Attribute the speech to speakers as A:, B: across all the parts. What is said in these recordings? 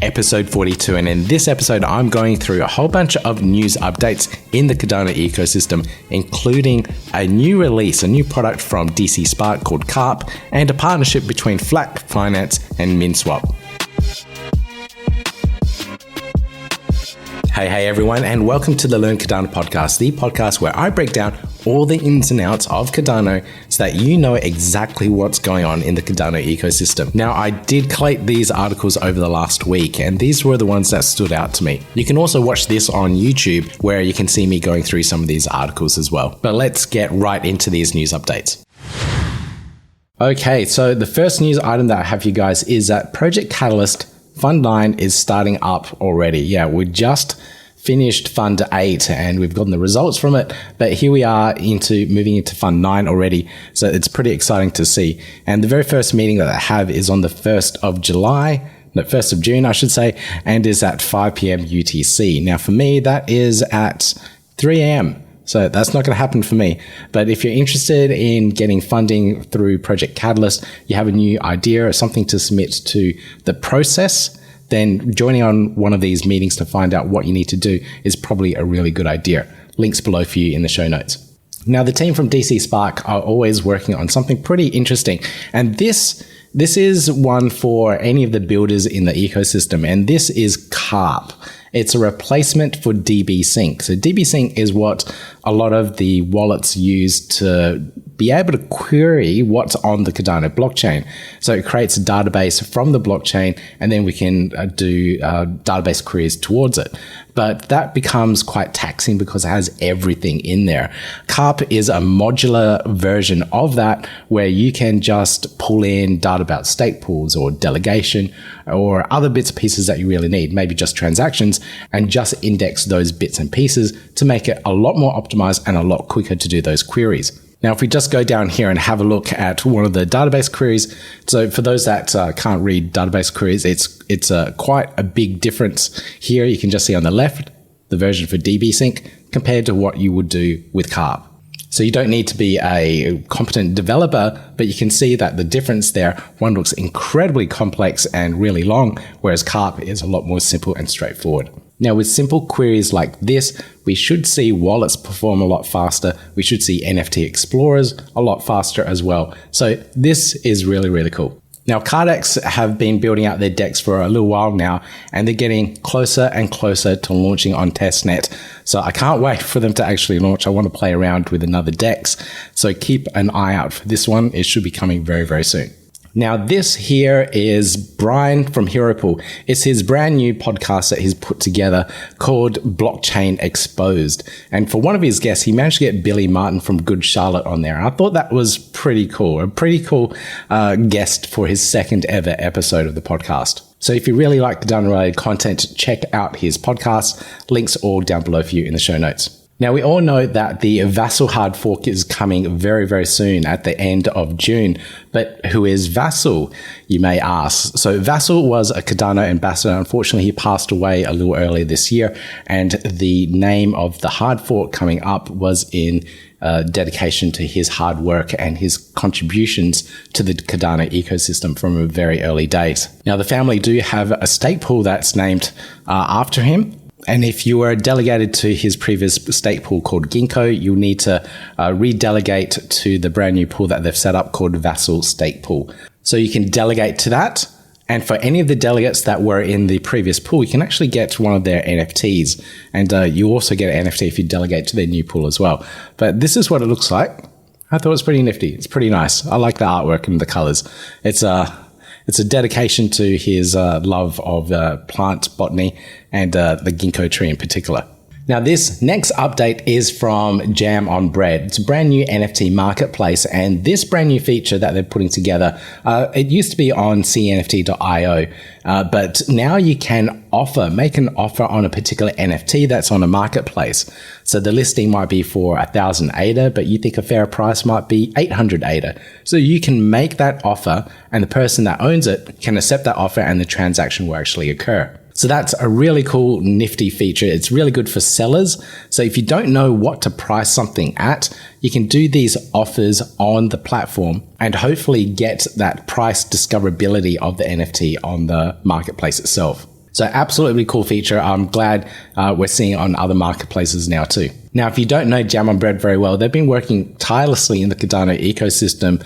A: episode 42, and in this episode I'm going through a whole bunch of news updates in the Cardano ecosystem, including a new release, a new product from DCSpark called Carp, and a partnership between Flac Finance and MinSwap. Hey everyone, and welcome to the Learn Cardano podcast, the podcast where I break down all the ins and outs of Cardano so that you know exactly what's going on in the Cardano ecosystem. Now, I did collate these articles over the last week, and these were the ones that stood out to me. You can also watch this on YouTube, where you can see me going through some of these articles as well. But let's get right into these news updates. Okay, so the first news item that I have for you guys is that Project Catalyst Fund 9 is starting up already. Yeah, we just finished Fund 8 and we've gotten the results from it, but here we are moving into Fund 9 already, so it's pretty exciting to see. And the very first meeting that I have is on the 1st of June, I should say, and is at 5 p.m. UTC. Now for me, that is at 3 a.m. So that's not going to happen for me. But if you're interested in getting funding through Project Catalyst, you have a new idea or something to submit to the process, then joining on one of these meetings to find out what you need to do is probably a really good idea. Links below for you in the show notes. Now, the team from DCSpark are always working on something pretty interesting. And this is one for any of the builders in the ecosystem. And this is Carp. It's a replacement for DB-Sync. So DB-Sync is what a lot of the wallets use to be able to query what's on the Cardano blockchain. So it creates a database from the blockchain, and then we can do database queries towards it. But that becomes quite taxing because it has everything in there. Carp is a modular version of that, where you can just pull in data about stake pools or delegation or other bits and pieces that you really need, maybe just transactions, and just index those bits and pieces to make it a lot more optimized and a lot quicker to do those queries. Now, if we just go down here and have a look at one of the database queries, so for those that can't read database queries, it's quite a big difference here. You can just see on the left, the version for DB-Sync compared to what you would do with Carp. So you don't need to be a competent developer, but you can see that the difference there, one looks incredibly complex and really long, whereas Carp is a lot more simple and straightforward. Now, with simple queries like this, we should see wallets perform a lot faster. We should see NFT explorers a lot faster as well. So this is really, really cool. Now, Cardex have been building out their DEX for a little while now, and they're getting closer and closer to launching on testnet. So I can't wait for them to actually launch. I want to play around with another DEX. So keep an eye out for this one. It should be coming very, very soon. Now, this here is Brian from HeroPool. It's his brand new podcast that he's put together called Blockchain Exposed. And for one of his guests, he managed to get Billy Martin from Good Charlotte on there. I thought that was pretty cool. A pretty cool guest for his second ever episode of the podcast. So if you really like Cardano-related content, check out his podcast. Links all down below for you in the show notes. Now, we all know that the Vassal hard fork is coming very, very soon at the end of June. But who is Vassal, you may ask? So Vassal was a Cardano ambassador. Unfortunately, he passed away a little earlier this year. And the name of the hard fork coming up was in dedication to his hard work and his contributions to the Cardano ecosystem from very early days. Now, the family do have a stake pool that's named after him. And if you were delegated to his previous stake pool called Ginkgo, you'll need to redelegate to the brand new pool that they've set up called Vassal Stake Pool. So you can delegate to that. And for any of the delegates that were in the previous pool, you can actually get one of their NFTs. And you also get an NFT if you delegate to their new pool as well. But this is what it looks like. I thought it was pretty nifty. It's pretty nice. I like the artwork and the colors. It's a dedication to his love of plant botany and the ginkgo tree in particular. Now, this next update is from Jam on Bread. It's a brand new NFT marketplace, and this brand new feature that they're putting together, it used to be on cnft.io, but now you can make an offer on a particular NFT that's on a marketplace. So the listing might be for 1,000 ADA, but you think a fair price might be 800 ADA. So you can make that offer, and the person that owns it can accept that offer, and the transaction will actually occur. So that's a really cool, nifty feature. It's really good for sellers. So if you don't know what to price something at, you can do these offers on the platform and hopefully get that price discoverability of the NFT on the marketplace itself. So absolutely cool feature. I'm glad we're seeing it on other marketplaces now too. Now, if you don't know Jam on Bread very well, they've been working tirelessly in the Cardano ecosystem,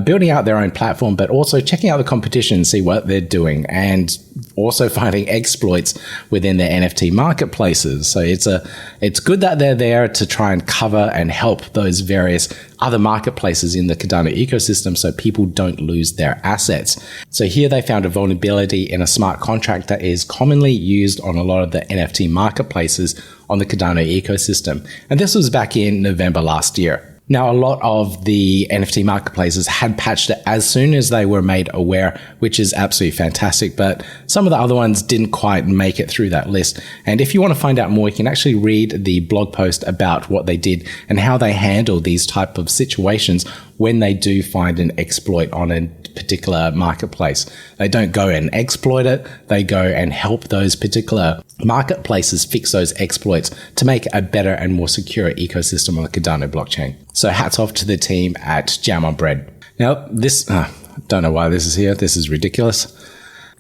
A: building out their own platform, but also checking out the competition and see what they're doing, and also finding exploits within their NFT marketplaces. So it's good that they're there to try and cover and help those various other marketplaces in the Cardano ecosystem so people don't lose their assets. So here they found a vulnerability in a smart contract that is commonly used on a lot of the NFT marketplaces on the Cardano ecosystem. And this was back in November last year. Now, a lot of the NFT marketplaces had patched it as soon as they were made aware, which is absolutely fantastic. But some of the other ones didn't quite make it through that list. And if you want to find out more, you can actually read the blog post about what they did and how they handle these type of situations when they do find an exploit on a particular marketplace. They don't go and exploit it. They go and help those particular marketplaces fix those exploits to make a better and more secure ecosystem on the Cardano blockchain. So hats off to the team at Jam on Bread. Now, don't know why this is here. This is ridiculous.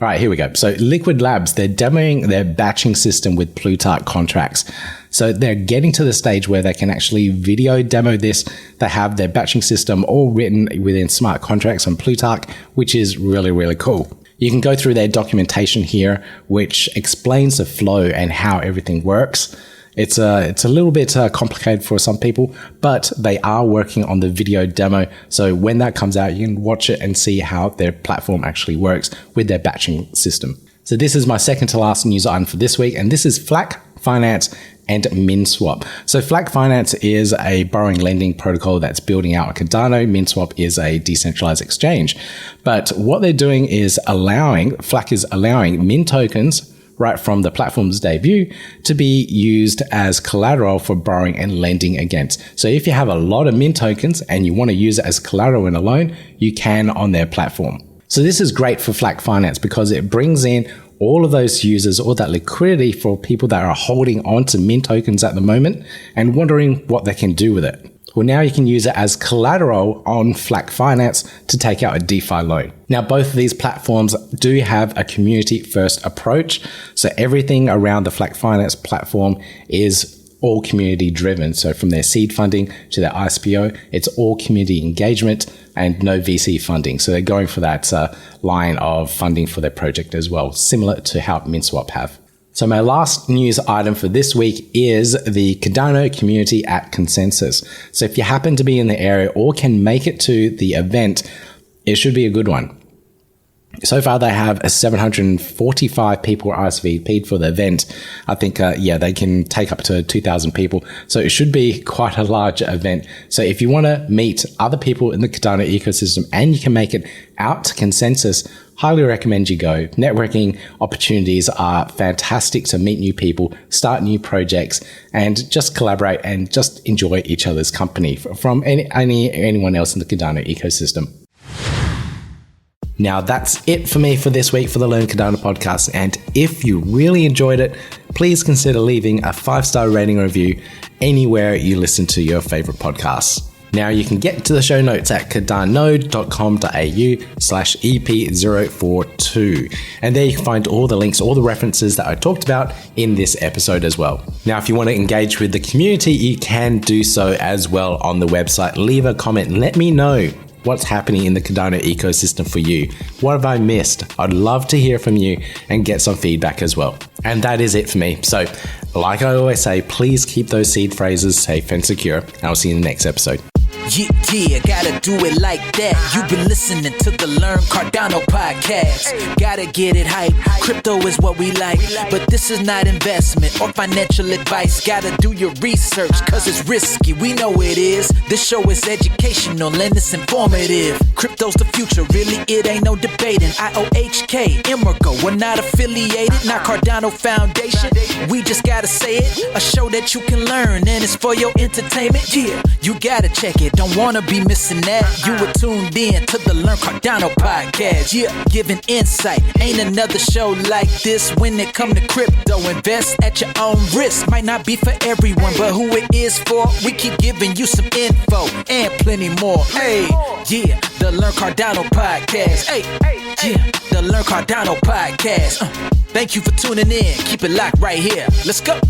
A: All right, here we go. So Liquid Labs, they're demoing their batching system with Plutarch contracts. So they're getting to the stage where they can actually video demo this. They have their batching system all written within smart contracts on Plutarch, which is really, really cool. You can go through their documentation here, which explains the flow and how everything works. It's a little bit complicated for some people, but they are working on the video demo. So when that comes out, you can watch it and see how their platform actually works with their batching system. So this is my second to last news item for this week, and this is Flac Finance and MinSwap. So Flac Finance is a borrowing lending protocol that's building out Cardano. MinSwap is a decentralized exchange. But what they're doing is Flac is allowing Min tokens right from the platform's debut to be used as collateral for borrowing and lending against. So if you have a lot of Min tokens and you want to use it as collateral in a loan, you can on their platform. So this is great for Flac Finance because it brings in all of those users, all that liquidity for people that are holding on to Min tokens at the moment and wondering what they can do with it. Well, now you can use it as collateral on Flac Finance to take out a DeFi loan. Now, both of these platforms do have a community-first approach. So everything around the Flac Finance platform is all community-driven. So from their seed funding to their ICO, it's all community engagement and no VC funding. So they're going for that line of funding for their project as well, similar to how MinSwap have. So my last news item for this week is the Cardano community at Consensus. So if you happen to be in the area or can make it to the event, it should be a good one. So far, they have 745 people RSVP'd for the event. I think, they can take up to 2,000 people. So it should be quite a large event. So if you want to meet other people in the Cardano ecosystem and you can make it out to Consensus, highly recommend you go. Networking opportunities are fantastic to meet new people, start new projects, and just collaborate and just enjoy each other's company from anyone else in the Cardano ecosystem. Now, that's it for me for this week for the Learn Cardano podcast. And if you really enjoyed it, please consider leaving a 5-star rating review anywhere you listen to your favorite podcasts. Now, you can get to the show notes at cardano.com.au/EP042. And there you can find all the links, all the references that I talked about in this episode as well. Now, if you want to engage with the community, you can do so as well on the website. Leave a comment and let me know what's happening in the Cardano ecosystem for you. What have I missed? I'd love to hear from you and get some feedback as well. And that is it for me. So, like I always say, please keep those seed phrases safe and secure. And I'll see you in the next episode.
B: Yeah, gotta do it like that. You've been listening to the Learn Cardano podcast. Gotta get it hype. Crypto is what we like, but this is not investment or financial advice. Gotta do your research, cause it's risky. We know it is. This show is educational and it's informative. Crypto's the future, really, it ain't no debating. IOHK, Emmergo, we're not affiliated, not Cardano Foundation. We just gotta say it. A show that you can learn and it's for your entertainment. Yeah, you gotta check it. Don't wanna be missing that. You were tuned in to the Learn Cardano podcast. Yeah, giving insight. Ain't another show like this when it come to crypto. Invest at your own risk. Might not be for everyone, but who it is for, we keep giving you some info and plenty more. Hey, yeah, the Learn Cardano podcast. Hey, yeah, the Learn Cardano podcast. Thank you for tuning in. Keep it locked right here. Let's go.